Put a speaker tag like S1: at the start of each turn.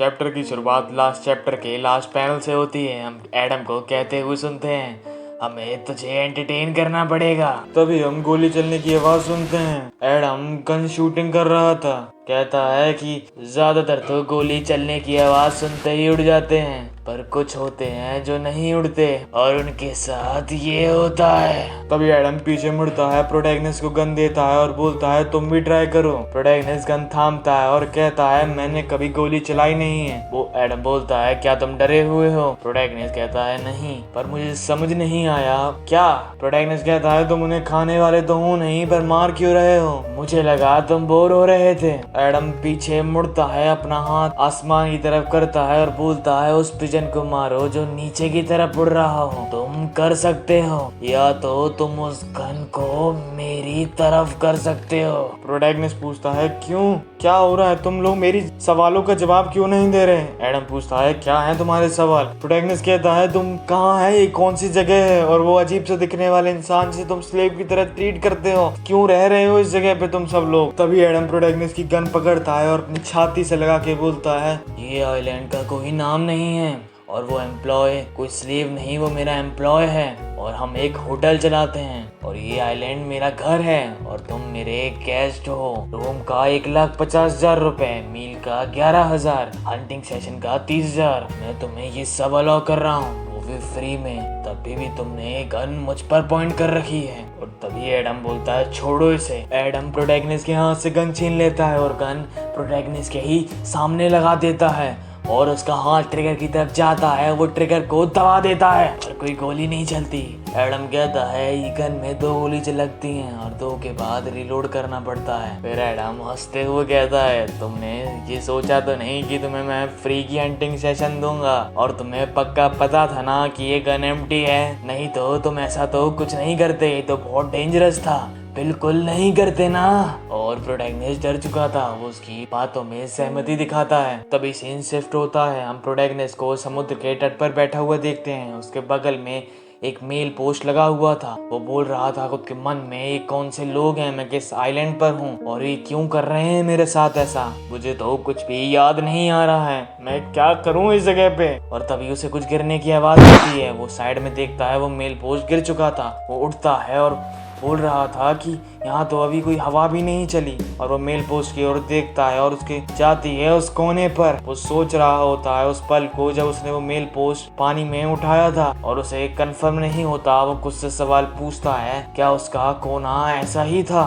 S1: Chapter की शुरुआत last chapter के लास्ट पैनल से होती है। हम एडम को कहते हुए सुनते हैं, हमें तुझे एंटरटेन करना पड़ेगा। तभी हम गोली चलने की आवाज सुनते हैं। एडम गन शूटिंग कर रहा था। कहता है कि ज्यादातर तो गोली चलने की आवाज सुनते ही उड़ जाते हैं, पर कुछ होते हैं जो नहीं उड़ते, और उनके साथ ये होता है। तभी एडम पीछे मुड़ता है, प्रोटैगनिस्ट को गन देता है और बोलता है तुम भी ट्राई करो। प्रोटैगनिस्ट गन थामता है और कहता है मैंने कभी गोली चलाई नहीं है। वो एडम बोलता है क्या तुम डरे हुए हो? प्रोटैगनिस्ट कहता है नहीं, पर मुझे समझ नहीं आया क्या? प्रोटैगनिस्ट कहता है तुम उन्हें खाने वाले तो हो नहीं, पर मार क्यों रहे हो? मुझे लगा तुम बोर हो रहे थे। एडम पीछे मुड़ता है, अपना हाथ आसमान की तरफ करता है और बोलता है उस पिजन को मारो जो नीचे की तरफ उड़ रहा हो। तुम कर सकते हो, या तो तुम उस गन को मेरी तरफ कर सकते हो। प्रोटैगनिस्ट पूछता है क्यों, क्या हो रहा है? तुम लोग मेरी सवालों का जवाब क्यों नहीं दे रहे? एडम पूछता है क्या है तुम्हारे सवाल? प्रोटैगनिस्ट कहता है तुम कहाँ है, ये कौन सी जगह है, और वो अजीब से दिखने वाले इंसान से तुम स्लेव की तरह ट्रीट करते हो, क्यों रह रहे हो इस जगह पे तुम सब लोग? तभी एडम प्रोटैगनिस्ट की गन पकड़ता है और अपनी छाती से लगा के बोलता है ये आइलैंड का कोई नाम नहीं है, और वो एम्प्लॉय कोई स्लेव नहीं, वो मेरा एम्प्लॉय है, और हम एक होटल चलाते हैं, और ये आइलैंड मेरा घर है, और तुम मेरे गेस्ट हो। रूम का 1,50,000 रुपए, मील का 11,000, हंटिंग सेशन का 30,000। मैं तुम्हें ये सब अलाउ कर रहा हूँ, वो भी फ्री में। तभी भी तुमने गन मुझ पर पॉइंट कर रखी है। और तभी एडम बोलता है छोड़ो इसे। एडम प्रोटैगनिस्ट के हाथ से गन छीन लेता है और गन प्रोटैगनिस्ट के ही सामने लगा देता है, और उसका हाथ ट्रिगर की तरफ जाता है, वो ट्रिगर को दबा देता है, और कोई गोली नहीं चलती। एडम कहता है ये गन में 2 गोली लगती हैं और 2 के बाद रिलोड करना पड़ता है। फिर एडम हंसते हुए कहता है तुमने ये सोचा तो नहीं कि तुम्हें मैं फ्री की हंटिंग सेशन दूंगा, और तुम्हें पक्का पता था ना कि ये गन एम्प्टी है, नहीं तो तुम ऐसा तो कुछ नहीं करते, ये तो बहुत डेंजरस था, बिल्कुल नहीं करते ना। और प्रोटैगनिस्ट डर चुका था, वो उसकी बातों में सहमति दिखाता है। तभी सीन शिफ्ट होता है, हम प्रोटैगनिस्ट को समुद्र के तट पर बैठा हुआ देखते हैं। उसके बगल में एक मेल पोस्ट लगा हुआ था। वो बोल रहा था खुद के मन में ये कौन से लोग हैं, मैं किस आइलैंड पर हूँ, और ये क्यों कर रहे हैं मेरे साथ ऐसा, मुझे तो कुछ भी याद नहीं आ रहा है, मैं क्या करूँ इस जगह पे। और तभी उसे कुछ गिरने की आवाज आती है। वो साइड में देखता है, वो मेल पोस्ट गिर चुका था। वो उठता है और बोल रहा था कि यहाँ तो अभी कोई हवा भी नहीं चली, और वो मेल पोस्ट की ओर देखता है और उसके जाती है उस कोने पर। वो सोच रहा होता है उस पल को जब उसने वो मेल पोस्ट पानी में उठाया था, और उसे कंफर्म नहीं होता। वो कुछ से सवाल पूछता है क्या उसका कोना ऐसा ही था।